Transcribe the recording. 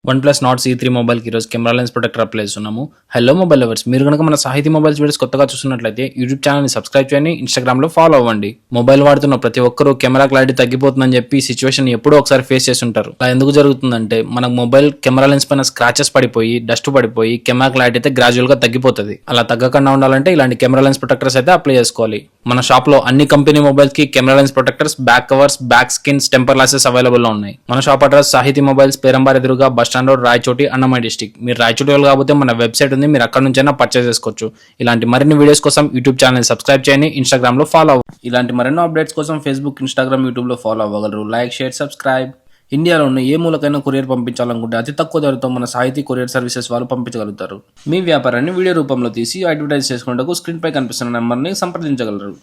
One plus not C3 మొబైల్కి ఈరోజు camera lens protector apply చేస్తున్నాము. హలో మొబైల్ లవర్స్, మీరు కనుక మన సాహితీ మొబైల్స్ వీడియోస్ కొత్తగా చూస్తున్నట్లయితే యూట్యూబ్ ఛానల్ని సబ్స్క్రైబ్ చేయండి, ఇన్స్టాగ్రామ్లో ఫాలో అవ్వండి. మొబైల్ వాడుతున్న ప్రతి ఒక్కరూ కెమెరా క్లారిటీ తగ్గిపోతుందని చెప్పి ఈ సిచ్యువేషన్ ఎప్పుడో ఒకసారి ఫేస్ చేసి ఉంటారు. అలా ఎందుకు జరుగుతుందంటే మనకు మొబైల్ కెమెరా లెన్స్ పైన స్క్రాచెస్ పడిపోయి డస్ట్ పడిపోయి కెమెరా క్లారిటీ అయితే గ్రాడ్యువల్ గా తగ్గిపోతుంది. అలా తగ్గకుండా ఉండాలంటే ఇలాంటి కెమెరా లెన్స్ ప్రొటెక్టర్స్ అయితే అప్లై చేసుకోవాలి. మన షాప్ లో అన్ని కంపెనీ మొబైల్స్ కి camera lens protectors, back covers, back skins, temper glasses available లో ఉన్నాయి. మన షాప్ అడ్రస్ సాహితీ మొబైల్స్, పేరంబార్ ఎదురుగా bus stand road, Rayachoti, Annamayya district. మీరు రాయచోటి వాళ్ళు కాకపోతే మన వెబ్సైట్ ఉంది, మీరు అక్కడ నుంచైనా పర్చేస్ చేసుకోవచ్చు. ఇలాంటి మరిన్ని వీడియోస్ కోసం యూట్యూబ్ ఛానల్ సబ్స్క్రైబ్ చేయండి, ఇన్స్టాగ్రామ్ లో ఫాలో అవ్వండి. ఇలాంటి మరెన్నో అప్డేట్స్ కోసం ఫేస్బుక్, ఇన్స్టాగ్రామ్, యూట్యూబ్ లో ఫాలో అవ్వగలరు. Like, share, subscribe. ఇండియాలో ఉన్న ఏ మూలకైనా కొరియర్ పంపించాలనుకుంటే అతి తక్కువ ధరతో మన సాహితీ కొరియర్ సర్వీసెస్ వాళ్ళు పంపించగలుగుతారు. మీ వ్యాపారాన్ని వీడియో రూపంలో తీసి అడ్వర్టైజ్ చేసుకునేందుకు స్క్రీన్ పై కనిపిస్తున్న నెంబర్ని సంప్రదించగలరు.